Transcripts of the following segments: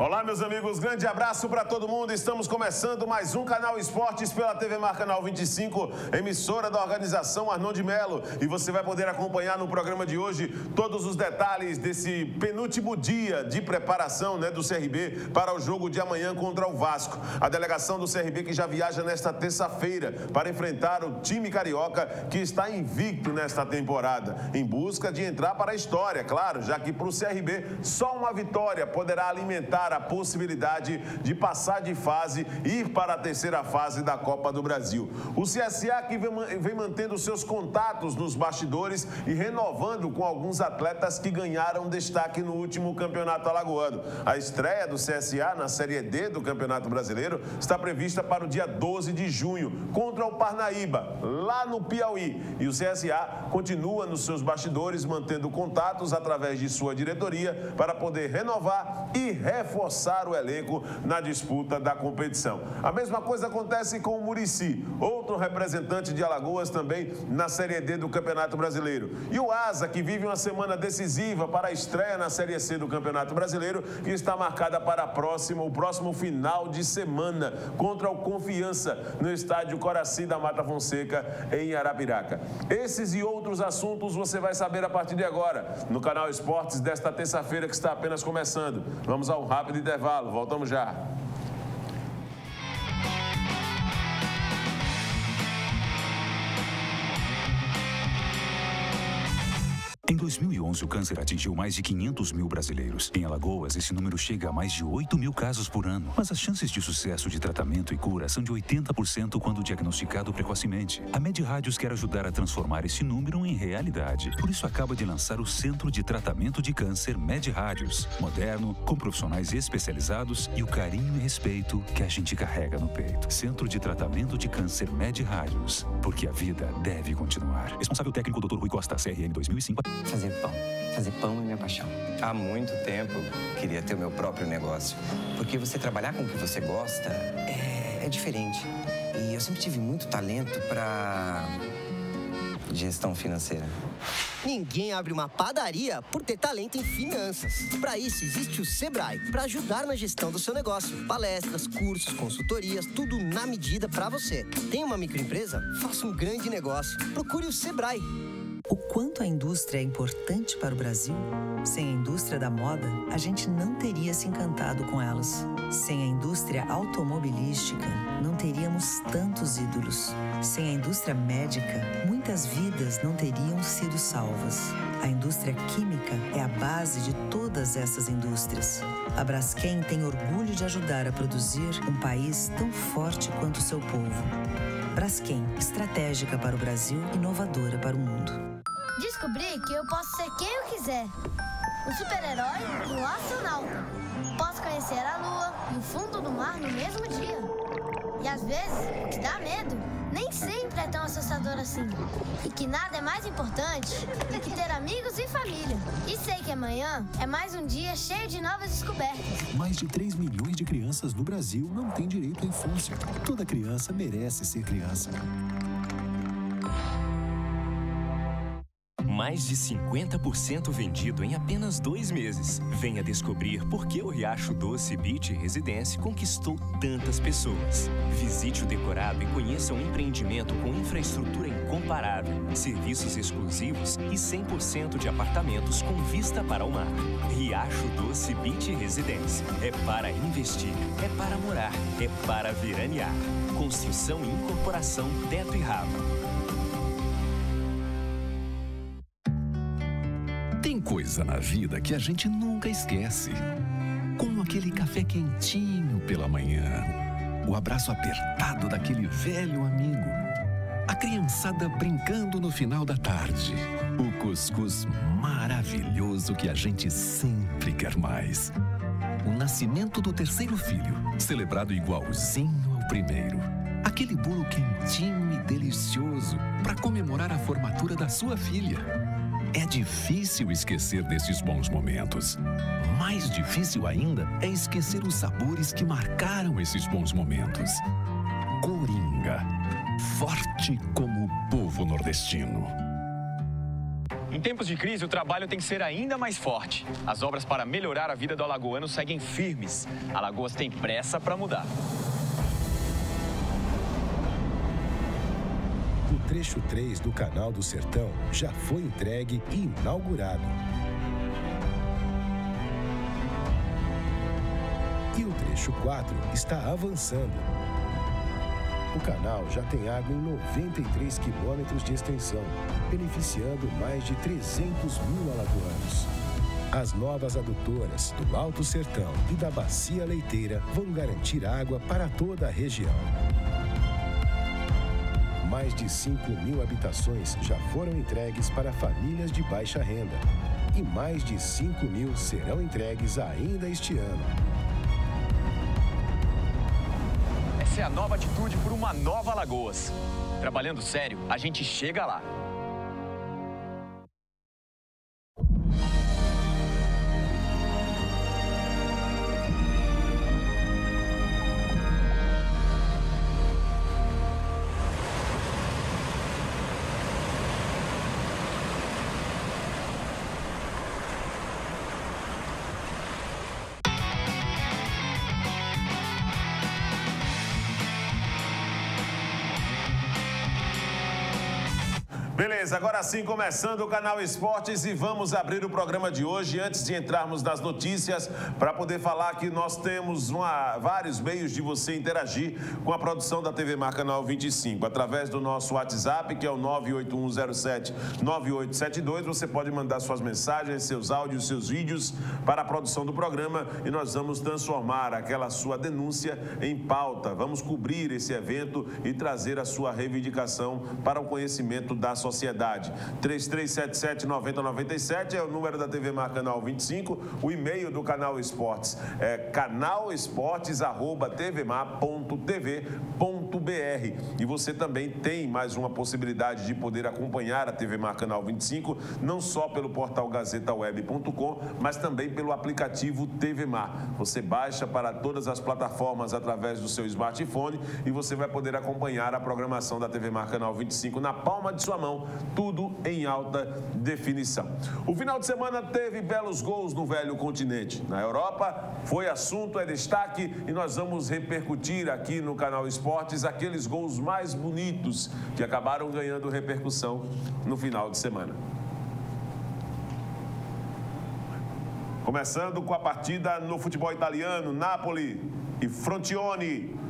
Olá, meus amigos, grande abraço para todo mundo. Estamos começando mais um Canal Esportes pela TV Mar Canal 25, emissora da organização Arnon de Melo. E você vai poder acompanhar no programa de hoje todos os detalhes desse penúltimo dia de preparação, do CRB para o jogo de amanhã contra o Vasco. A delegação do CRB que já viaja nesta terça-feira para enfrentar o time carioca que está invicto nesta temporada, em busca de entrar para a história, claro, já que para o CRB só uma vitória poderá alimentar a possibilidade de passar de fase e ir para a terceira fase da Copa do Brasil. O CSA que vem mantendo seus contatos nos bastidores e renovando com alguns atletas que ganharam destaque no último campeonato alagoano. A estreia do CSA na Série D do Campeonato Brasileiro está prevista para o dia 12 de junho, contra o Parnaíba, lá no Piauí. E o CSA continua nos seus bastidores, mantendo contatos através de sua diretoria para poder renovar e reforçar o elenco na disputa da competição. A mesma coisa acontece com o Muricy, outro representante de Alagoas também na Série D do Campeonato Brasileiro. E o Asa, que vive uma semana decisiva para a estreia na Série C do Campeonato Brasileiro, que está marcada para o próximo final de semana contra o Confiança no estádio Coraci da Mata Fonseca, em Arapiraca. Esses e outros assuntos você vai saber a partir de agora no Canal Esportes desta terça-feira que está apenas começando. Vamos ao rápido intervalo, voltamos já. Em 2011, o câncer atingiu mais de 500 mil brasileiros. Em Alagoas, esse número chega a mais de 8 mil casos por ano. Mas as chances de sucesso de tratamento e cura são de 80% quando diagnosticado precocemente. A MedRádios quer ajudar a transformar esse número em realidade. Por isso, acaba de lançar o Centro de Tratamento de Câncer MedRádios. Moderno, com profissionais especializados e o carinho e respeito que a gente carrega no peito. Centro de Tratamento de Câncer MedRádios. Porque a vida deve continuar. Responsável técnico Dr. Rui Costa, CRM 2005. Fazer pão é minha paixão. Há muito tempo queria ter o meu próprio negócio. Porque você trabalhar com o que você gosta é diferente. E eu sempre tive muito talento para gestão financeira. Ninguém abre uma padaria por ter talento em finanças. Para isso existe o Sebrae, para ajudar na gestão do seu negócio. Palestras, cursos, consultorias, tudo na medida para você. Tem uma microempresa? Faça um grande negócio. Procure o Sebrae. O quanto a indústria é importante para o Brasil? Sem a indústria da moda, a gente não teria se encantado com elas. Sem a indústria automobilística, não teríamos tantos ídolos. Sem a indústria médica, muitas vidas não teriam sido salvas. A indústria química é a base de todas essas indústrias. A Braskem tem orgulho de ajudar a produzir um país tão forte quanto o seu povo. Braskem, estratégica para o Brasil, inovadora para o mundo. Descobri que eu posso ser quem eu quiser. Um super-herói e um astronauta. Posso conhecer a Lua e o fundo do mar no mesmo dia. E às vezes, o que dá medo nem sempre é tão assustador assim. E que nada é mais importante do que ter amigos e família. E sei que amanhã é mais um dia cheio de novas descobertas. Mais de 3 milhões de crianças no Brasil não têm direito à infância. Toda criança merece ser criança. Mais de 50% vendido em apenas 2 meses. Venha descobrir por que o Riacho Doce Beach Residência conquistou tantas pessoas. Visite o decorado e conheça um empreendimento com infraestrutura incomparável, serviços exclusivos e 100% de apartamentos com vista para o mar. Riacho Doce Beach Residência. É para investir, é para morar, é para veranear. Construção e incorporação Teto e Rabo. Tem coisa na vida que a gente nunca esquece. Como aquele café quentinho pela manhã, o abraço apertado daquele velho amigo, a criançada brincando no final da tarde, o cuscuz maravilhoso que a gente sempre quer mais. O nascimento do terceiro filho, celebrado igualzinho ao primeiro. Aquele bolo quentinho e delicioso para comemorar a formatura da sua filha. É difícil esquecer desses bons momentos. Mais difícil ainda é esquecer os sabores que marcaram esses bons momentos. Coringa, forte como o povo nordestino. Em tempos de crise, o trabalho tem que ser ainda mais forte. As obras para melhorar a vida do alagoano seguem firmes. Alagoas tem pressa para mudar. O trecho 3 do Canal do Sertão já foi entregue e inaugurado. E o trecho 4 está avançando. O canal já tem água em 93 quilômetros de extensão, beneficiando mais de 300 mil alagoanos. As novas adutoras do Alto Sertão e da Bacia Leiteira vão garantir água para toda a região. Mais de 5 mil habitações já foram entregues para famílias de baixa renda. E mais de 5 mil serão entregues ainda este ano. Essa é a nova atitude por uma nova Alagoas. Trabalhando sério, a gente chega lá. Beleza, agora sim, começando o Canal Esportes e vamos abrir o programa de hoje. Antes de entrarmos nas notícias, para poder falar que nós temos vários meios de você interagir com a produção da TV Mar Canal 25. Através do nosso WhatsApp, que é o 981079872, você pode mandar suas mensagens, seus áudios, seus vídeos para a produção do programa e nós vamos transformar aquela sua denúncia em pauta. Vamos cobrir esse evento e trazer a sua reivindicação para o conhecimento da sociedade. 3377-9097 é o número da TV Mar Canal 25, o e-mail do Canal Esportes é canalesportes@tvmar.tv.br. E você também tem mais uma possibilidade de poder acompanhar a TV Mar Canal 25, não só pelo portal gazetaweb.com, mas também pelo aplicativo TV Mar. Você baixa para todas as plataformas através do seu smartphone e você vai poder acompanhar a programação da TV Mar Canal 25 na palma de sua mão, tudo em alta definição. O final de semana teve belos gols no velho continente. Na Europa, foi assunto, é destaque e nós vamos repercutir aqui no Canal Esportes aqueles gols mais bonitos que acabaram ganhando repercussão no final de semana. Começando com a partida no futebol italiano, Napoli e Frosinone.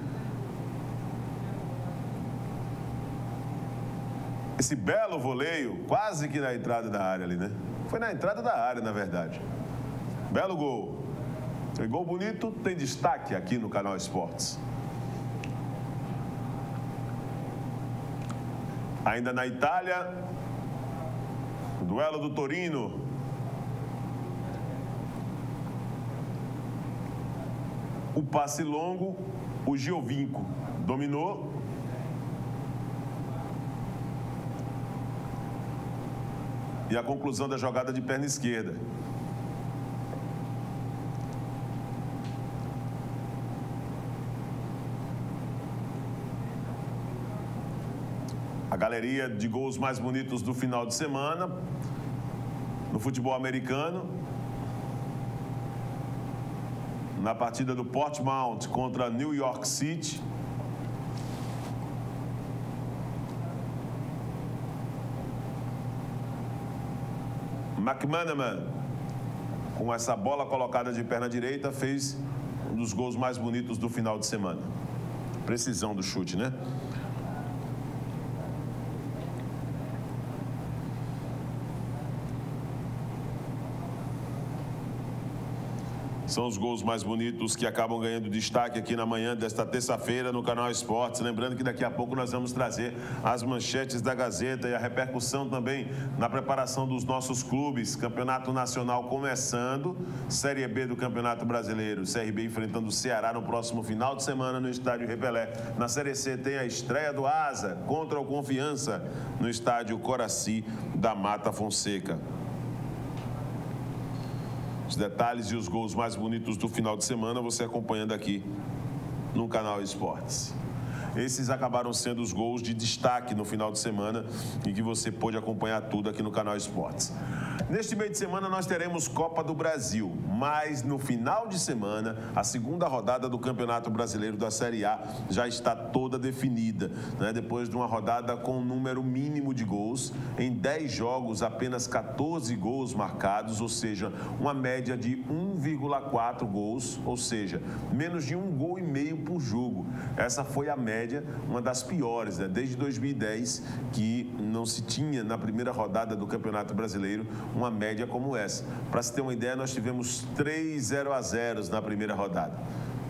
Esse belo voleio, quase que na entrada da área ali, né? Foi na entrada da área, na verdade. Belo gol. E gol bonito tem destaque aqui no Canal Esportes. Ainda na Itália, o duelo do Torino. O passe longo, o Giovinco dominou. E a conclusão da jogada de perna esquerda. A galeria de gols mais bonitos do final de semana no futebol americano. Na partida do Portsmouth contra New York City. McManaman, com essa bola colocada de perna direita, fez um dos gols mais bonitos do final de semana. Precisão do chute, né? São os gols mais bonitos que acabam ganhando destaque aqui na manhã desta terça-feira no Canal Esportes. Lembrando que daqui a pouco nós vamos trazer as manchetes da Gazeta e a repercussão também na preparação dos nossos clubes. Campeonato Nacional começando, Série B do Campeonato Brasileiro. CRB enfrentando o Ceará no próximo final de semana no Estádio Repelé. Na Série C tem a estreia do Asa contra o Confiança no Estádio Coraci da Mata Fonseca. Os detalhes e os gols mais bonitos do final de semana você acompanhando aqui no Canal Esportes. esses acabaram sendo os gols de destaque no final de semana e que você pôde acompanhar tudo aqui no Canal Esportes. Neste meio de semana nós teremos Copa do Brasil, mas no final de semana a segunda rodada do Campeonato Brasileiro da Série A já está toda definida, né? Depois de uma rodada com um número mínimo de gols, em 10 jogos apenas 14 gols marcados, ou seja, uma média de 1,4 gols, ou seja, menos de 1,5 gol por jogo. Essa foi a média, uma das piores, né? Desde 2010, que não se tinha na primeira rodada do Campeonato Brasileiro uma média como essa. Para se ter uma ideia, nós tivemos 3 0-0 na primeira rodada.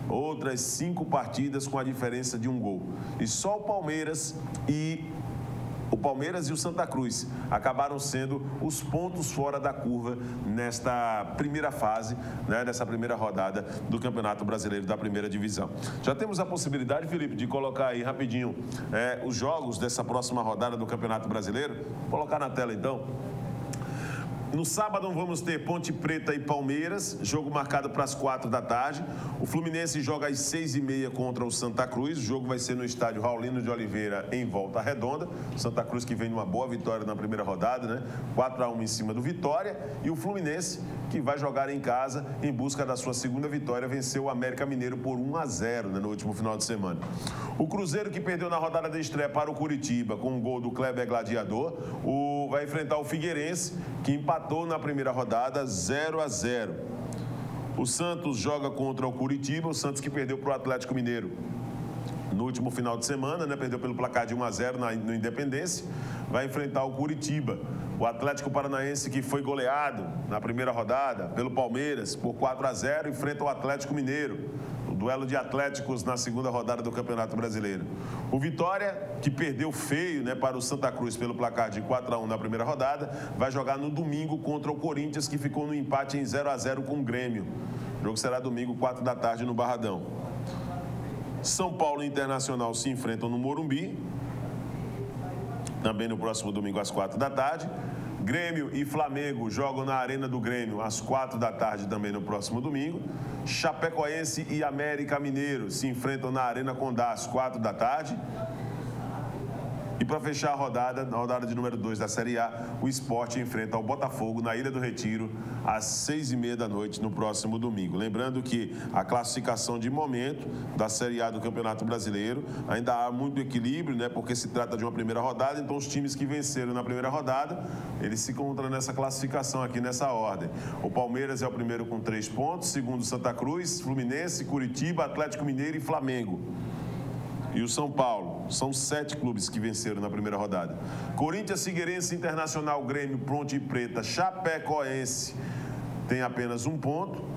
Outras 5 partidas com a diferença de 1 gol. E só o Palmeiras e o Santa Cruz acabaram sendo os pontos fora da curva nesta primeira fase, né, nessa primeira rodada do Campeonato Brasileiro da Primeira Divisão. Já temos a possibilidade, Felipe, de colocar aí rapidinho os jogos dessa próxima rodada do Campeonato Brasileiro. Vou colocar na tela então. No sábado vamos ter Ponte Preta e Palmeiras, jogo marcado para as 4 da tarde. O Fluminense joga às 6h30 contra o Santa Cruz. O jogo vai ser no estádio Raulino de Oliveira, em Volta Redonda. Santa Cruz que vem numa boa vitória na primeira rodada, né? 4-1 em cima do Vitória. E o Fluminense, que vai jogar em casa em busca da sua segunda vitória, venceu o América Mineiro por 1-0, né, no último final de semana. O Cruzeiro, que perdeu na rodada de estreia para o Curitiba com um gol do Kleber Gladiador, vai enfrentar o Figueirense, que empatou na primeira rodada 0-0. O Santos joga contra o Curitiba, o Santos que perdeu para o Atlético Mineiro no último final de semana, né? Perdeu pelo placar de 1-0 no Independência, vai enfrentar o Curitiba. O Atlético Paranaense, que foi goleado na primeira rodada pelo Palmeiras por 4-0, enfrenta o Atlético Mineiro. O duelo de Atléticos na segunda rodada do Campeonato Brasileiro. O Vitória, que perdeu feio, né, para o Santa Cruz pelo placar de 4-1 na primeira rodada, vai jogar no domingo contra o Corinthians, que ficou no empate em 0-0 com o Grêmio. O jogo será domingo, 4 da tarde, no Barradão. São Paulo e Internacional se enfrentam no Morumbi, também no próximo domingo às 4 da tarde. Grêmio e Flamengo jogam na Arena do Grêmio às 4 da tarde também no próximo domingo. Chapecoense e América Mineiro se enfrentam na Arena Condá às 4 da tarde. E para fechar a rodada, na rodada de número 2 da Série A, o Sport enfrenta o Botafogo na Ilha do Retiro às 6h30 da noite no próximo domingo. Lembrando que a classificação de momento da Série A do Campeonato Brasileiro ainda há muito equilíbrio, né? Porque se trata de uma primeira rodada, então os times que venceram na primeira rodada, eles se encontram nessa classificação aqui, nessa ordem. O Palmeiras é o primeiro com 3 pontos, segundo Santa Cruz, Fluminense, Curitiba, Atlético Mineiro e Flamengo. E o São Paulo, são 7 clubes que venceram na primeira rodada. Corinthians, Figueirense, Internacional, Grêmio, Ponte Preta, Chapecoense tem apenas 1 ponto.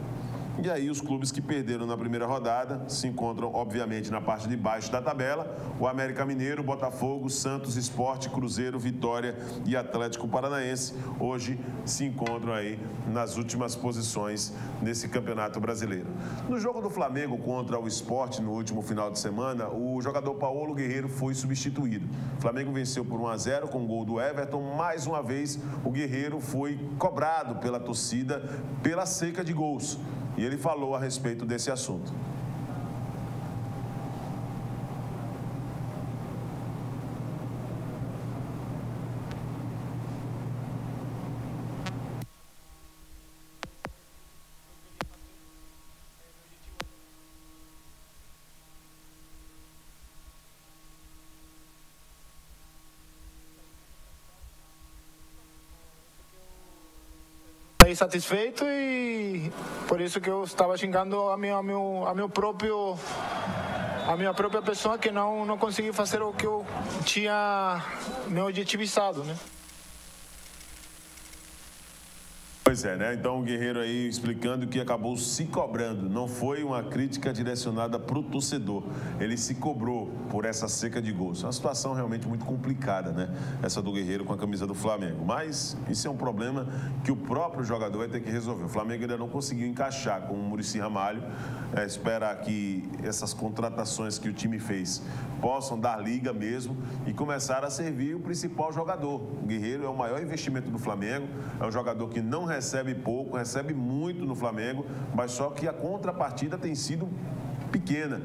E aí os clubes que perderam na primeira rodada se encontram, obviamente, na parte de baixo da tabela. O América Mineiro, Botafogo, Santos, Sport, Cruzeiro, Vitória e Atlético Paranaense hoje se encontram aí nas últimas posições nesse Campeonato Brasileiro. No jogo do Flamengo contra o Sport no último final de semana, o jogador Paulo Guerreiro foi substituído. O Flamengo venceu por 1-0 com o gol do Everton. Mais uma vez, o Guerreiro foi cobrado pela torcida pela seca de gols. E ele falou a respeito desse assunto. Satisfeito e por isso que eu estava xingando a minha própria pessoa que não consegui fazer o que eu tinha me objetivizado, né? Pois é, né? Então o Guerreiro aí explicando que acabou se cobrando. Não foi uma crítica direcionada para o torcedor. Ele se cobrou por essa seca de gols. Uma situação realmente muito complicada, né? Essa do Guerreiro com a camisa do Flamengo. Mas isso é um problema que o próprio jogador vai ter que resolver. O Flamengo ainda não conseguiu encaixar com o Muricy Ramalho. Espera que essas contratações que o time fez possam dar liga mesmo e começar a servir o principal jogador. O Guerreiro é o maior investimento do Flamengo. É um jogador que não recebe pouco, recebe muito no Flamengo, mas só que a contrapartida tem sido pequena.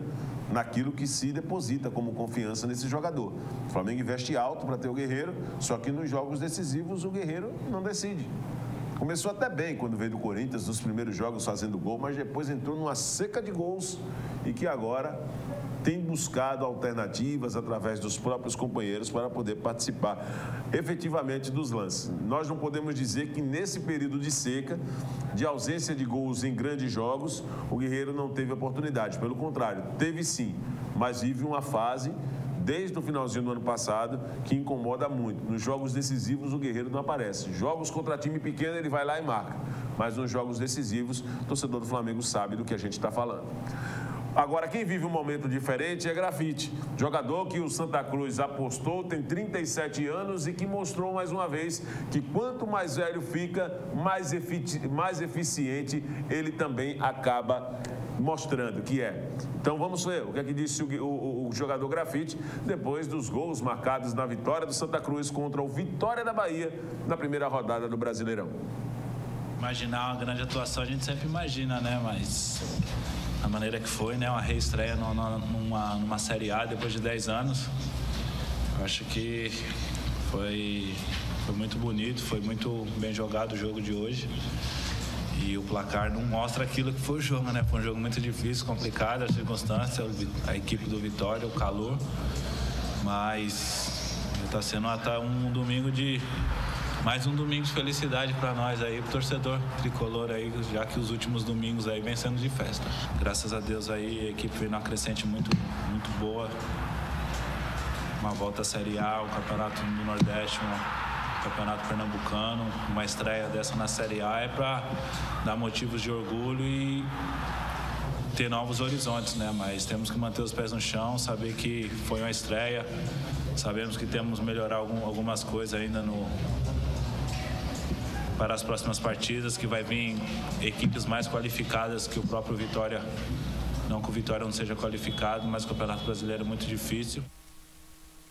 naquilo que se deposita como confiança nesse jogador. O Flamengo investe alto para ter o Guerreiro, só que nos jogos decisivos o Guerreiro não decide. Começou até bem quando veio do Corinthians, nos primeiros jogos fazendo gol, mas depois entrou numa seca de gols e que agora tem buscado alternativas através dos próprios companheiros para poder participar efetivamente dos lances. Nós não podemos dizer que nesse período de seca, de ausência de gols em grandes jogos, o Guerreiro não teve oportunidade. Pelo contrário, teve sim, mas vive uma fase desde o finalzinho do ano passado que incomoda muito. Nos jogos decisivos o Guerreiro não aparece. Jogos contra time pequeno ele vai lá e marca, mas nos jogos decisivos o torcedor do Flamengo sabe do que a gente está falando. Agora, quem vive um momento diferente é Grafite, jogador que o Santa Cruz apostou, tem 37 anos e que mostrou mais uma vez que quanto mais velho fica, mais eficiente ele também acaba mostrando que é. Então vamos ver o que é que disse o jogador Grafite depois dos gols marcados na vitória do Santa Cruz contra o Vitória da Bahia na primeira rodada do Brasileirão. Imaginar uma grande atuação a gente sempre imagina, né? Mas a maneira que foi, né? Uma reestreia numa Série A depois de 10 anos. Eu acho que foi muito bonito, foi muito bem jogado o jogo de hoje. E o placar não mostra aquilo que foi o jogo, né? Foi um jogo muito difícil, complicado, as circunstâncias, a equipe do Vitória, o calor. Mas está sendo até mais um domingo de felicidade para nós aí, pro torcedor tricolor aí, já que os últimos domingos aí vem sendo de festa. Graças a Deus aí a equipe veio numa crescente muito boa. Uma volta à Série A, o Campeonato do Nordeste, um Campeonato Pernambucano, uma estreia dessa na Série A é para dar motivos de orgulho e ter novos horizontes, né? Mas temos que manter os pés no chão, saber que foi uma estreia, sabemos que temos que melhorar algumas coisas ainda para as próximas partidas, que vai vir equipes mais qualificadas que o próprio Vitória. Não que o Vitória não seja qualificado, mas o Campeonato Brasileiro é muito difícil.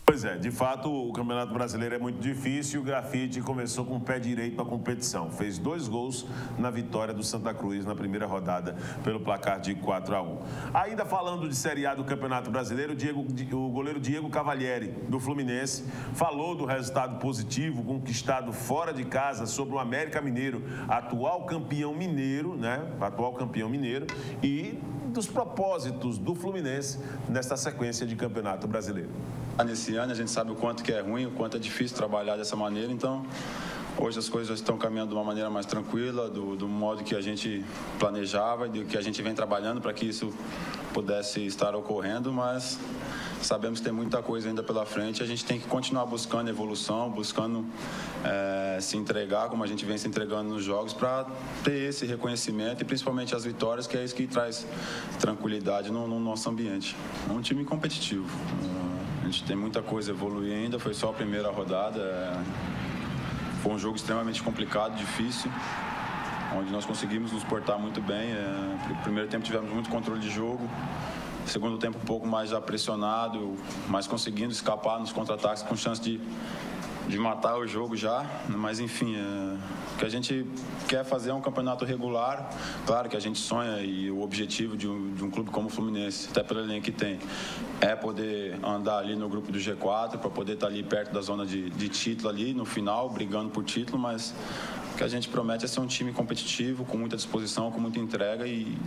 Pois é, de fato o Campeonato Brasileiro é muito difícil e o Grafite começou com o pé direito a competição. Fez 2 gols na vitória do Santa Cruz na primeira rodada pelo placar de 4-1. Ainda falando de Série A do Campeonato Brasileiro, o goleiro Diego Cavalieri, do Fluminense, falou do resultado positivo conquistado fora de casa sobre o América Mineiro, atual campeão mineiro, né? Atual campeão mineiro, e dos propósitos do Fluminense nesta sequência de Campeonato Brasileiro. Nesse ano a gente sabe o quanto que é ruim, o quanto é difícil trabalhar dessa maneira, então hoje as coisas estão caminhando de uma maneira mais tranquila, do modo que a gente planejava e do que a gente vem trabalhando para que isso pudesse estar ocorrendo, mas sabemos que tem muita coisa ainda pela frente, a gente tem que continuar buscando evolução, buscando se entregar como a gente vem se entregando nos jogos para ter esse reconhecimento e principalmente as vitórias, que é isso que traz tranquilidade no nosso ambiente. É um time competitivo. A gente tem muita coisa a evoluir ainda, foi só a primeira rodada. Foi um jogo extremamente complicado, difícil, onde nós conseguimos nos portar muito bem. No primeiro tempo tivemos muito controle de jogo, no segundo tempo um pouco mais já pressionado, mas conseguindo escapar nos contra-ataques com chance de matar o jogo já, mas enfim, o que a gente quer fazer é um campeonato regular. Claro que a gente sonha e o objetivo de um clube como o Fluminense, até pelo elenco que tem, é poder andar ali no grupo do G4, para poder estar ali perto da zona de título ali no final, brigando por título, mas o que a gente promete é ser um time competitivo, com muita disposição, com muita entrega e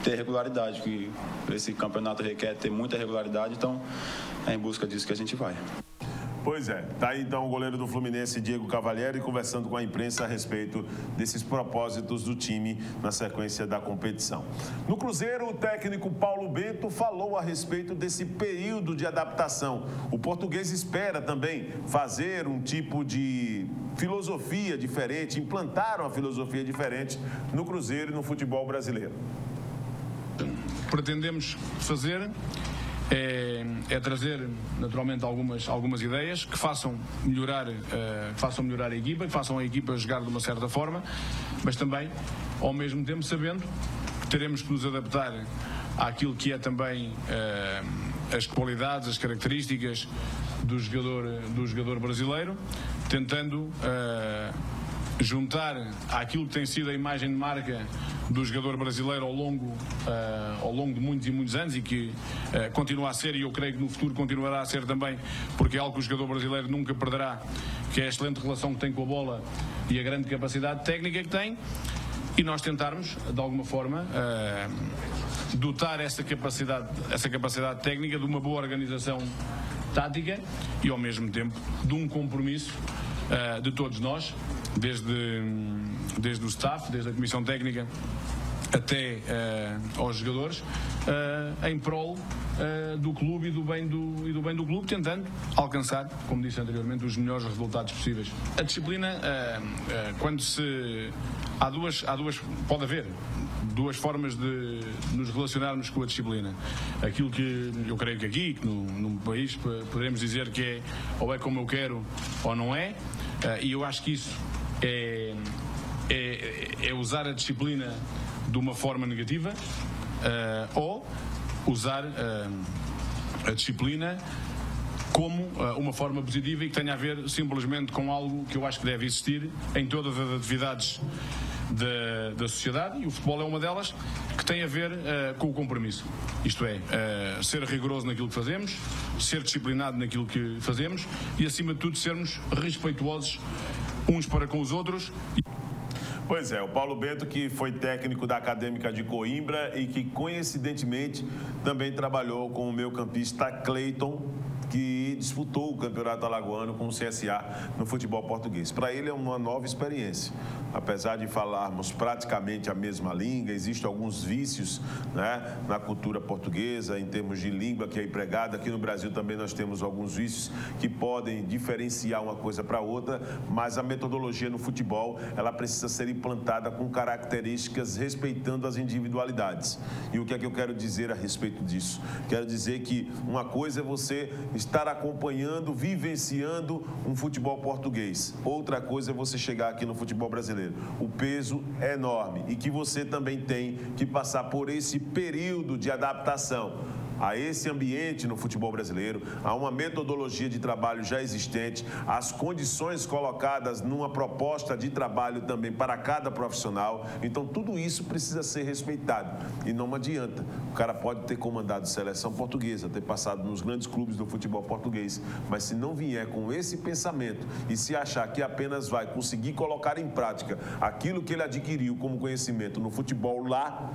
ter regularidade, que esse campeonato requer ter muita regularidade, então é em busca disso que a gente vai. Pois é, tá aí então o goleiro do Fluminense, Diego Cavalieri, conversando com a imprensa a respeito desses propósitos do time na sequência da competição. No Cruzeiro, o técnico Paulo Bento falou a respeito desse período de adaptação. O português espera também fazer um tipo de filosofia diferente, implantar uma filosofia diferente no Cruzeiro e no futebol brasileiro. Pretendemos fazer é trazer naturalmente algumas ideias que façam melhorar a equipa, que façam a equipa jogar de uma certa forma, mas também ao mesmo tempo sabendo que teremos que nos adaptar àquilo que é também as qualidades, as características do jogador brasileiro, tentando juntar àquilo que tem sido a imagem de marca do jogador brasileiro ao longo de muitos e muitos anos, e que continua a ser, e eu creio que no futuro continuará a ser também, porque é algo que o jogador brasileiro nunca perderá, que é a excelente relação que tem com a bola e a grande capacidade técnica que tem, e nós tentarmos, de alguma forma, dotar essa capacidade técnica de uma boa organização tática e, ao mesmo tempo, de um compromisso de todos nós, desde o staff, desde a comissão técnica até aos jogadores, em prol do clube e do bem do clube, tentando alcançar, como disse anteriormente, os melhores resultados possíveis. A disciplina, pode haver duas formas de nos relacionarmos com a disciplina. Aquilo que eu creio que aqui, num país, poderemos dizer que é ou é como eu quero ou não é, e eu acho que isso é usar a disciplina de uma forma negativa, ou usar a disciplina como uma forma positiva e que tenha a ver simplesmente com algo que eu acho que deve existir em todas as atividades da sociedade, e o futebol é uma delas, que tem a ver com o compromisso. Isto é, ser rigoroso naquilo que fazemos, ser disciplinado naquilo que fazemos e, acima de tudo, sermos respeituosos uns para com os outros. Pois é, o Paulo Bento, que foi técnico da Acadêmica de Coimbra e que, coincidentemente, também trabalhou com o meio-campista Cleiton, que disputou o Campeonato Alagoano com o CSA no futebol português. Para ele é uma nova experiência. Apesar de falarmos praticamente a mesma língua, existem alguns vícios, né, na cultura portuguesa, em termos de língua que é empregada. Aqui no Brasil também nós temos alguns vícios que podem diferenciar uma coisa para outra, mas a metodologia no futebol, ela precisa ser implantada com características respeitando as individualidades. E o que é que eu quero dizer a respeito disso? Quero dizer que uma coisa é você estar acompanhando, vivenciando um futebol português. Outra coisa é você chegar aqui no futebol brasileiro. O peso é enorme e que você também tem que passar por esse período de adaptação a esse ambiente no futebol brasileiro, a uma metodologia de trabalho já existente, as condições colocadas numa proposta de trabalho também para cada profissional. Então, tudo isso precisa ser respeitado. E não adianta. O cara pode ter comandado seleção portuguesa, ter passado nos grandes clubes do futebol português, mas se não vier com esse pensamento e se achar que apenas vai conseguir colocar em prática aquilo que ele adquiriu como conhecimento no futebol lá,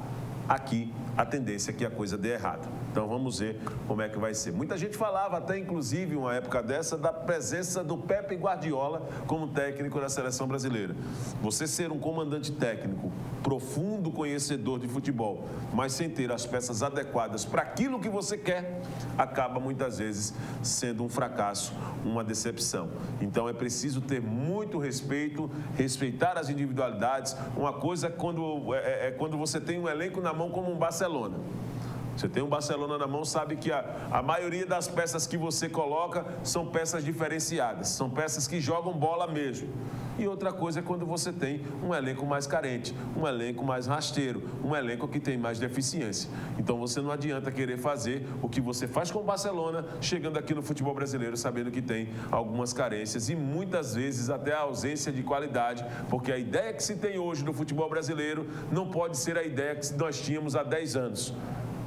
aqui a tendência é que a coisa dê errado. Então vamos ver como é que vai ser. Muita gente falava até, inclusive, uma época dessa, da presença do Pepe Guardiola como técnico da seleção brasileira. Você ser um comandante técnico, profundo conhecedor de futebol, mas sem ter as peças adequadas para aquilo que você quer, acaba muitas vezes sendo um fracasso, uma decepção. Então é preciso ter muito respeito, respeitar as individualidades. Uma coisa é quando você tem um elenco na mão como um Barcelona. Você tem um Barcelona na mão, sabe que a maioria das peças que você coloca são peças diferenciadas, são peças que jogam bola mesmo. E outra coisa é quando você tem um elenco mais carente, um elenco mais rasteiro, um elenco que tem mais deficiência. Então você não adianta querer fazer o que você faz com o Barcelona, chegando aqui no futebol brasileiro sabendo que tem algumas carências e muitas vezes até a ausência de qualidade, porque a ideia que se tem hoje no futebol brasileiro não pode ser a ideia que nós tínhamos há 10 anos.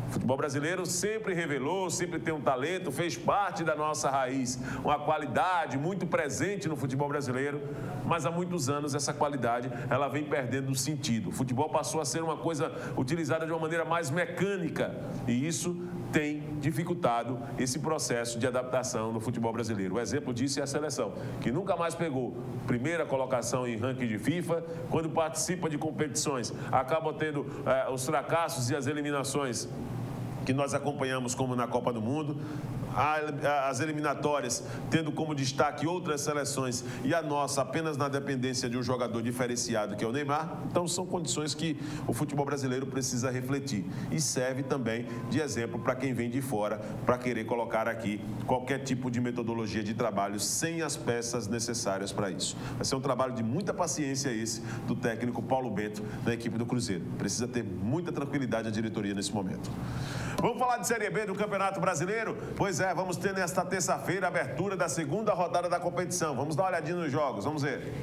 O futebol brasileiro sempre revelou, sempre tem um talento, fez parte da nossa raiz, uma qualidade muito presente no futebol brasileiro, mas há muitos anos essa qualidade ela vem perdendo o sentido. O futebol passou a ser uma coisa utilizada de uma maneira mais mecânica e isso tem dificultado esse processo de adaptação no futebol brasileiro. O exemplo disso é a seleção, que nunca mais pegou primeira colocação em ranking de FIFA, quando participa de competições, acaba tendo os fracassos e as eliminações que nós acompanhamos, como na Copa do Mundo, as eliminatórias tendo como destaque outras seleções e a nossa apenas na dependência de um jogador diferenciado que é o Neymar. Então são condições que o futebol brasileiro precisa refletir e serve também de exemplo para quem vem de fora para querer colocar aqui qualquer tipo de metodologia de trabalho sem as peças necessárias para isso. Vai ser um trabalho de muita paciência esse do técnico Paulo Bento da equipe do Cruzeiro. Precisa ter muita tranquilidade a diretoria nesse momento. Vamos falar de Série B do Campeonato Brasileiro? Pois é, vamos ter nesta terça-feira a abertura da segunda rodada da competição. Vamos dar uma olhadinha nos jogos, vamos ver.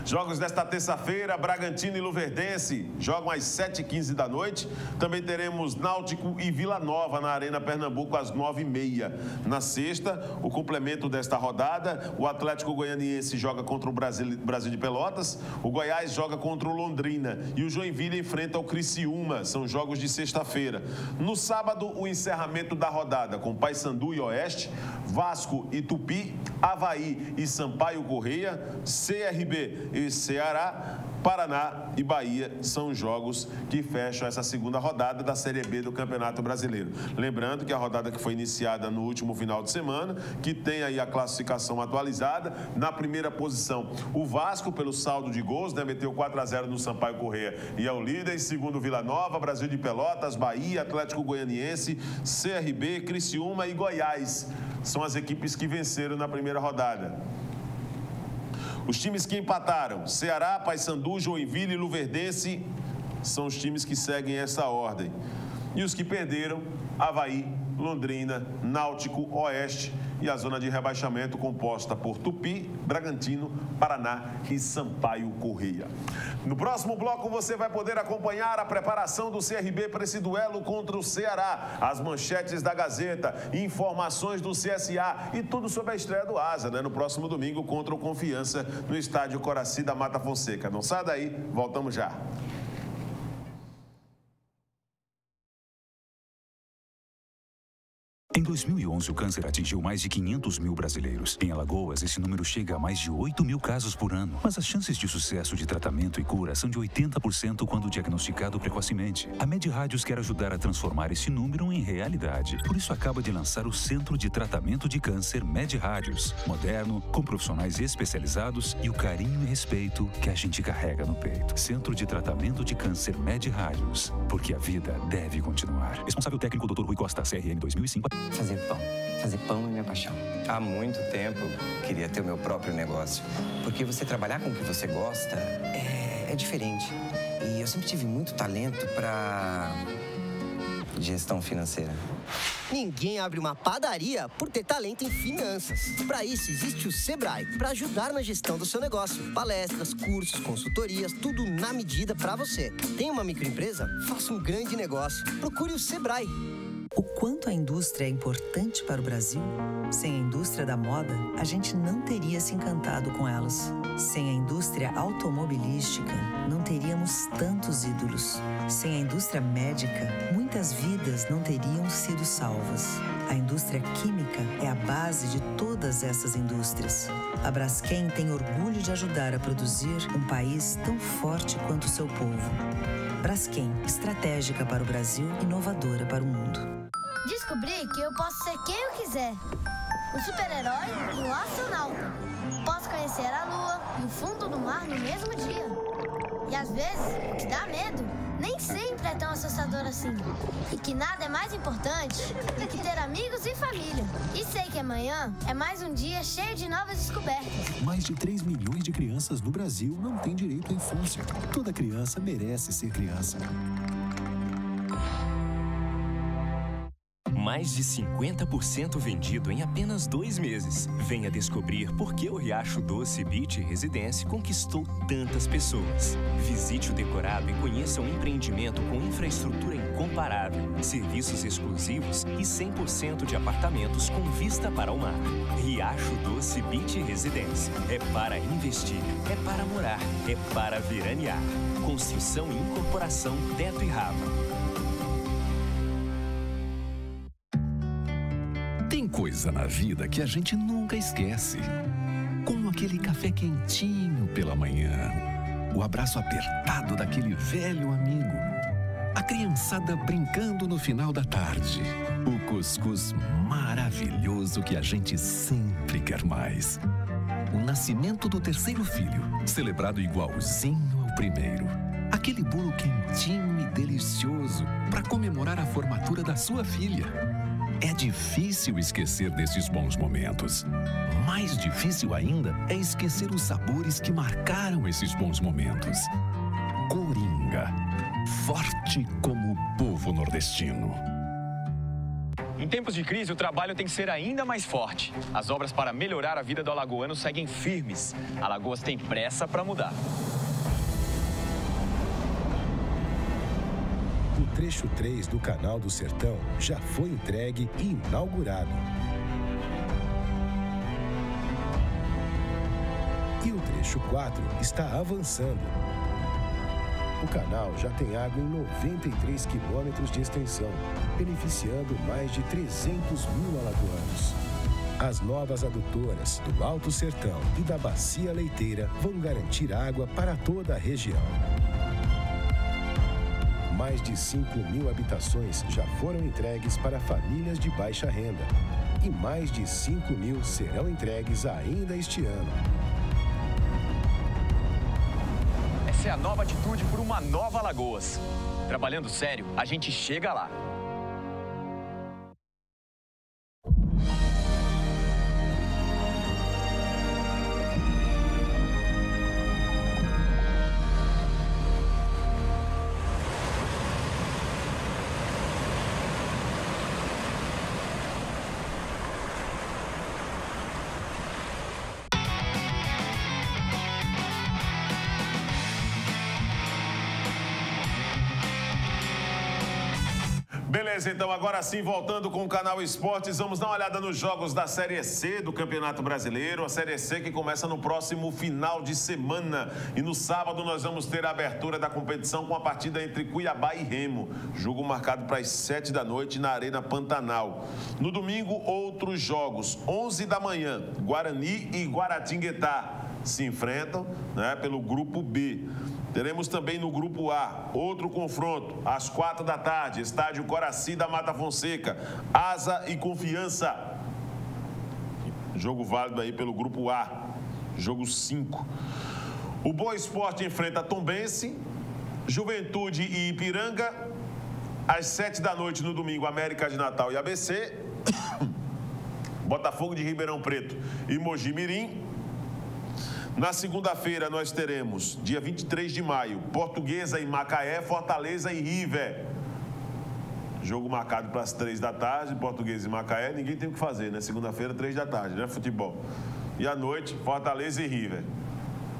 Jogos desta terça-feira, Bragantino e Luverdense jogam às 7h15 da noite. Também teremos Náutico e Vila Nova na Arena Pernambuco às 9h30. Na sexta, o complemento desta rodada, o Atlético Goianiense joga contra o Brasil de Pelotas, o Goiás joga contra o Londrina e o Joinville enfrenta o Criciúma. São jogos de sexta-feira. No sábado, o encerramento da rodada com Paysandu e Oeste, Vasco e Tupi, Avaí e Sampaio Correia, CRB e Ceará, Paraná e Bahia são jogos que fecham essa segunda rodada da Série B do Campeonato Brasileiro. Lembrando que a rodada que foi iniciada no último final de semana, que tem aí a classificação atualizada, na primeira posição o Vasco pelo saldo de gols, né, meteu 4-0 no Sampaio Correia e é o líder. Em segundo, Vila Nova, Brasil de Pelotas, Bahia, Atlético Goianiense, CRB, Criciúma e Goiás. São as equipes que venceram na primeira rodada. Os times que empataram, Ceará, Paysandu, Joinville e Luverdense, são os times que seguem essa ordem. E os que perderam, Avaí, Londrina, Náutico, Oeste e a zona de rebaixamento composta por Tupi, Bragantino, Paraná e Sampaio Correia. No próximo bloco você vai poder acompanhar a preparação do CRB para esse duelo contra o Ceará, as manchetes da Gazeta, informações do CSA e tudo sobre a estreia do Asa, né, no próximo domingo contra o Confiança no estádio Coraci da Mata Fonseca. Não sai daí, voltamos já. Em 2011, o câncer atingiu mais de 500 mil brasileiros. Em Alagoas, esse número chega a mais de 8 mil casos por ano. Mas as chances de sucesso de tratamento e cura são de 80% quando diagnosticado precocemente. A MedRádios quer ajudar a transformar esse número em realidade. Por isso, acaba de lançar o Centro de Tratamento de Câncer MedRádios. Moderno, com profissionais especializados e o carinho e respeito que a gente carrega no peito. Centro de Tratamento de Câncer MedRádios. Porque a vida deve continuar. Responsável técnico Dr. Rui Costa, CRM 2005. Fazer pão é minha paixão. Há muito tempo queria ter o meu próprio negócio. Porque você trabalhar com o que você gosta é diferente. E eu sempre tive muito talento para gestão financeira. Ninguém abre uma padaria por ter talento em finanças. Para isso, existe o Sebrae, para ajudar na gestão do seu negócio. Palestras, cursos, consultorias, tudo na medida para você. Tem uma microempresa? Faça um grande negócio. Procure o Sebrae. O quanto a indústria é importante para o Brasil? Sem a indústria da moda, a gente não teria se encantado com elas. Sem a indústria automobilística, não teríamos tantos ídolos. Sem a indústria médica, muitas vidas não teriam sido salvas. A indústria química é a base de todas essas indústrias. A Braskem tem orgulho de ajudar a produzir um país tão forte quanto o seu povo. Braskem, estratégica para o Brasil, inovadora para o mundo. Descobri que eu posso ser quem eu quiser. Um super-herói e um astronauta. Posso conhecer a Lua e o fundo do mar no mesmo dia. E às vezes, o que dá medo nem sempre é tão assustador assim. E que nada é mais importante do que ter amigos e família. E sei que amanhã é mais um dia cheio de novas descobertas. Mais de 3 milhões de crianças no Brasil não têm direito à infância. Toda criança merece ser criança. Mais de 50% vendido em apenas 2 meses. Venha descobrir por que o Riacho Doce Beach Residência conquistou tantas pessoas. Visite o decorado e conheça um empreendimento com infraestrutura incomparável, serviços exclusivos e 100% de apartamentos com vista para o mar. Riacho Doce Beach Residência. É para investir, é para morar, é para veranear. Construção e incorporação Teto e Rava. Tem coisa na vida que a gente nunca esquece. Como aquele café quentinho pela manhã, o abraço apertado daquele velho amigo, a criançada brincando no final da tarde, o cuscuz maravilhoso que a gente sempre quer mais. O nascimento do terceiro filho, celebrado igualzinho ao primeiro. Aquele bolo quentinho e delicioso para comemorar a formatura da sua filha. É difícil esquecer desses bons momentos. Mais difícil ainda é esquecer os sabores que marcaram esses bons momentos. Coringa, forte como o povo nordestino. Em tempos de crise, o trabalho tem que ser ainda mais forte. As obras para melhorar a vida do alagoano seguem firmes. Alagoas tem pressa para mudar. O trecho 3 do Canal do Sertão já foi entregue e inaugurado. E o trecho 4 está avançando. O canal já tem água em 93 quilômetros de extensão, beneficiando mais de 300 mil alagoanos. As novas adutoras do Alto Sertão e da Bacia Leiteira vão garantir água para toda a região. Mais de 5 mil habitações já foram entregues para famílias de baixa renda. E mais de 5 mil serão entregues ainda este ano. Essa é a nova atitude por uma nova Alagoas. Trabalhando sério, a gente chega lá. Beleza, então agora sim, voltando com o Canal Esportes, vamos dar uma olhada nos jogos da Série C do Campeonato Brasileiro. A Série C que começa no próximo final de semana. E no sábado nós vamos ter a abertura da competição com a partida entre Cuiabá e Remo. Jogo marcado para as 7 da noite na Arena Pantanal. No domingo, outros jogos. 11 da manhã, Guarani e Guaratinguetá se enfrentam, né, pelo Grupo B. Teremos também no Grupo A, outro confronto, às 4 da tarde, estádio Coraci da Mata Fonseca, Asa e Confiança. Jogo válido aí pelo Grupo A, jogo 5. O Boa Esporte enfrenta Tombense, Juventude e Ipiranga, às 7 da noite no domingo, América de Natal e ABC, Botafogo de Ribeirão Preto e Mogi Mirim. Na segunda-feira nós teremos, dia 23 de maio, Portuguesa e Macaé, Fortaleza e River. Jogo marcado para as 3 da tarde, Portuguesa e Macaé, ninguém tem o que fazer, né? Segunda-feira, 3 da tarde, né? Futebol. E à noite, Fortaleza e River.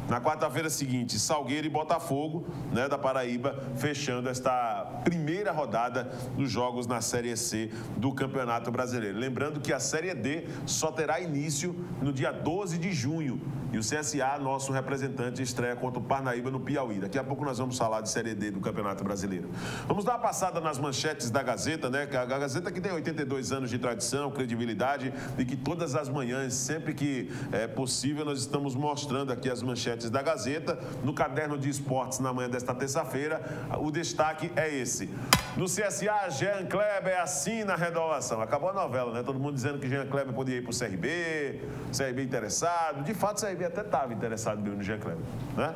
Na quarta-feira seguinte, Salgueiro e Botafogo, né, da Paraíba, fechando esta primeira rodada dos jogos na Série C do Campeonato Brasileiro. Lembrando que a Série D só terá início no dia 12 de junho. E o CSA, nosso representante, estreia contra o Parnaíba no Piauí. Daqui a pouco nós vamos falar de Série D do Campeonato Brasileiro. Vamos dar uma passada nas manchetes da Gazeta, né? A Gazeta que tem 82 anos de tradição, credibilidade, e que todas as manhãs, sempre que é possível, nós estamos mostrando aqui as manchetes da Gazeta. No caderno de esportes, na manhã desta terça-feira, o destaque é esse. No CSA, Jean Kleber assina a renovação. Acabou a novela, né? Todo mundo dizendo que Jean Kleber podia ir para o CRB interessado. De fato, o CRB até estava interessado no Jean Kleber, né?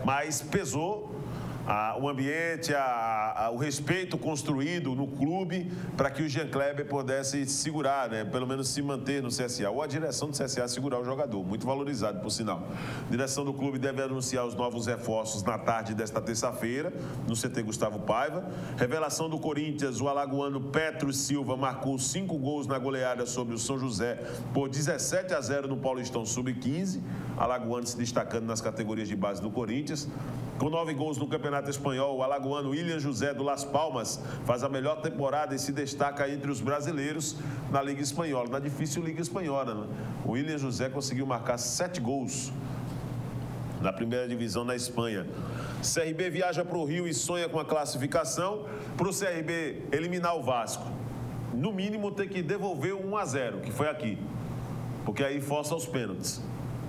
Mas pesou o ambiente, o respeito construído no clube para que o Jean Kleber pudesse segurar, né? Pelo menos se manter no CSA, ou a direção do CSA segurar o jogador, muito valorizado, por sinal. A direção do clube deve anunciar os novos reforços na tarde desta terça-feira, no CT Gustavo Paiva. Revelação do Corinthians, o alagoano Petro Silva marcou 5 gols na goleada sobre o São José por 17-0 no Paulistão Sub-15, alagoano se destacando nas categorias de base do Corinthians. Com 9 gols no Campeonato Espanhol, o alagoano William José do Las Palmas faz a melhor temporada e se destaca entre os brasileiros na Liga Espanhola, na difícil Liga Espanhola, né? O William José conseguiu marcar 7 gols na primeira divisão na Espanha. CRB viaja para o Rio e sonha com a classificação. Para o CRB eliminar o Vasco, no mínimo tem que devolver o 1-0, que foi aqui, porque aí força os pênaltis,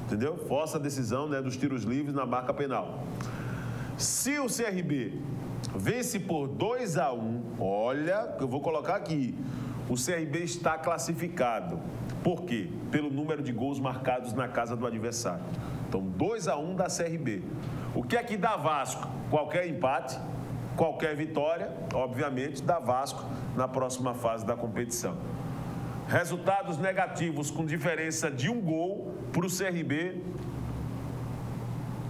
entendeu? Força a decisão, né, dos tiros livres na marca penal. Se o CRB vence por 2-1, olha, eu vou colocar aqui, o CRB está classificado. Por quê? Pelo número de gols marcados na casa do adversário. Então, 2-1 da CRB. O que é que dá Vasco? Qualquer empate, qualquer vitória, obviamente, dá Vasco na próxima fase da competição. Resultados negativos com diferença de 1 gol para o CRB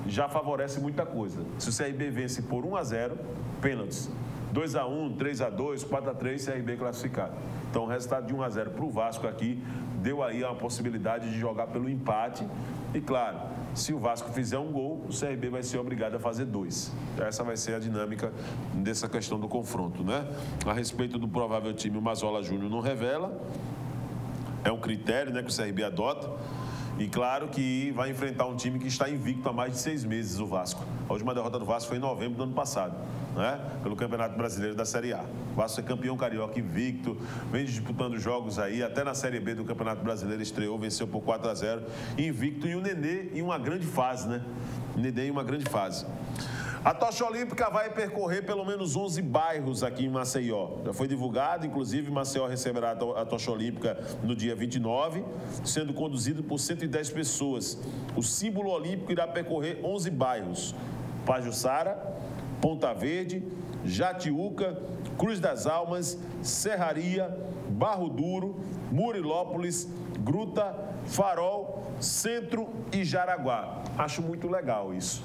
já favorece muita coisa. Se o CRB vence por 1-0, pênaltis. 2-1, 3-2, 4-3, CRB classificado. Então, o resultado de 1-0 para o Vasco aqui deu aí a possibilidade de jogar pelo empate. E, claro, se o Vasco fizer um gol, o CRB vai ser obrigado a fazer 2. Essa vai ser a dinâmica dessa questão do confronto, né? A respeito do provável time, o Mazola Júnior não revela. É um critério, né, que o CRB adota. E claro que vai enfrentar um time que está invicto há mais de 6 meses, o Vasco. A última derrota do Vasco foi em novembro do ano passado, né? Pelo Campeonato Brasileiro da Série A. O Vasco é campeão carioca invicto, vem disputando jogos aí, até na Série B do Campeonato Brasileiro estreou, venceu por 4-0, invicto, e o Nenê em uma grande fase, né? O Nenê em uma grande fase. A Tocha Olímpica vai percorrer pelo menos 11 bairros aqui em Maceió. Já foi divulgado, inclusive, Maceió receberá a Tocha Olímpica no dia 29, sendo conduzido por 110 pessoas. O símbolo olímpico irá percorrer 11 bairros: Pajuçara, Ponta Verde, Jatiuca, Cruz das Almas, Serraria, Barro Duro, Murilópolis, Gruta, Farol, Centro e Jaraguá. Acho muito legal isso.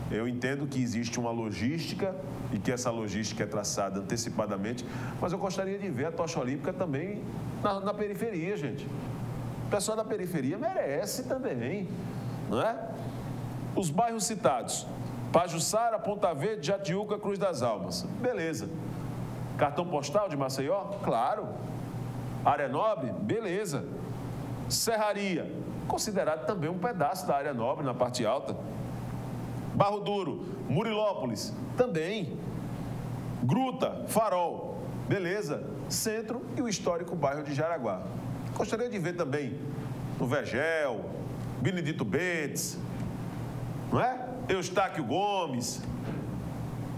Eu entendo que existe uma logística e que essa logística é traçada antecipadamente, mas eu gostaria de ver a Tocha Olímpica também na periferia, gente. O pessoal da periferia merece também, não é? Os bairros citados: Pajuçara, Ponta Verde, Jatiuca, Cruz das Almas. Beleza. Cartão postal de Maceió? Claro. Área Nobre? Beleza. Serraria, considerado também um pedaço da área nobre na parte alta. Barro Duro, Murilópolis, também. Gruta, Farol, beleza. Centro e o histórico bairro de Jaraguá. Gostaria de ver também no Vergel, Benedito Bentes, não é? Eustáquio Gomes.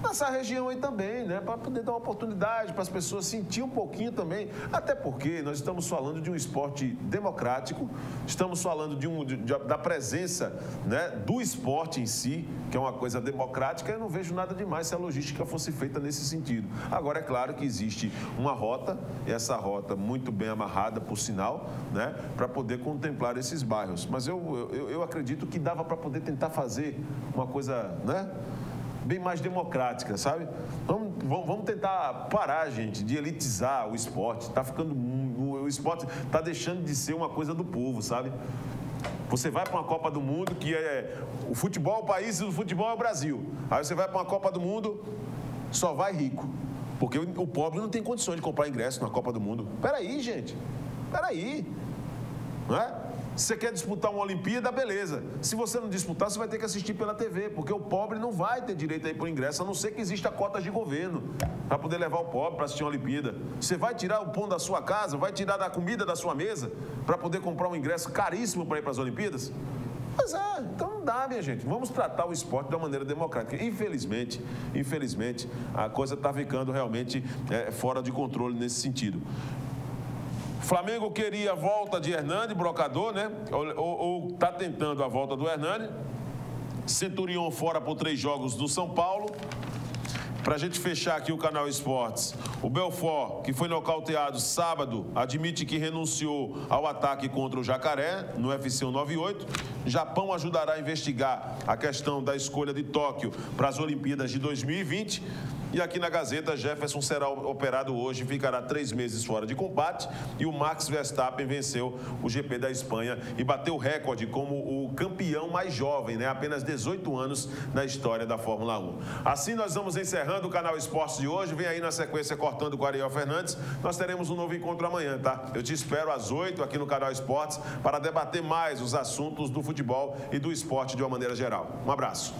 Nessa região aí também, né? Para poder dar uma oportunidade para as pessoas sentir um pouquinho também. Até porque nós estamos falando de um esporte democrático, estamos falando da presença, né, do esporte em si, que é uma coisa democrática. Eu não vejo nada demais se a logística fosse feita nesse sentido. Agora, é claro que existe uma rota, e essa rota muito bem amarrada, por sinal, né, para poder contemplar esses bairros. Mas eu acredito que dava para poder tentar fazer uma coisa, né, bem mais democrática, sabe? Vamos tentar parar, gente, de elitizar o esporte. O esporte está deixando de ser uma coisa do povo, sabe? Você vai para uma Copa do Mundo, que é o futebol, o país do futebol é o Brasil. Aí você vai para uma Copa do Mundo, só vai rico. Porque o pobre não tem condições de comprar ingresso na Copa do Mundo. Peraí, gente. Peraí. Não é? Você quer disputar uma Olimpíada, beleza. Se você não disputar, você vai ter que assistir pela TV, porque o pobre não vai ter direito aí por ingresso, a não ser que exista cotas de governo para poder levar o pobre para assistir uma Olimpíada. Você vai tirar o pão da sua casa, vai tirar da comida da sua mesa para poder comprar um ingresso caríssimo para ir para as Olimpíadas? Mas então não dá, minha gente. Vamos tratar o esporte de uma maneira democrática. Infelizmente, a coisa está ficando realmente fora de controle nesse sentido. Flamengo queria a volta de Hernani, brocador, né? Ou está tentando a volta do Hernani. Centurion fora por 3 jogos do São Paulo. Para a gente fechar aqui o Canal Esportes, o Belfort, que foi nocauteado sábado, admite que renunciou ao ataque contra o Jacaré, no UFC 198. Japão ajudará a investigar a questão da escolha de Tóquio para as Olimpíadas de 2020. E aqui na Gazeta, Jefferson será operado hoje e ficará 3 meses fora de combate. E o Max Verstappen venceu o GP da Espanha e bateu o recorde como o campeão mais jovem, né? Apenas 18 anos na história da Fórmula 1. Assim nós vamos encerrando o Canal Esportes de hoje. Vem aí na sequência Cortando com Ariel Fernandes. Nós teremos um novo encontro amanhã, tá? Eu te espero às 8 aqui no Canal Esportes para debater mais os assuntos do futebol e do esporte de uma maneira geral. Um abraço.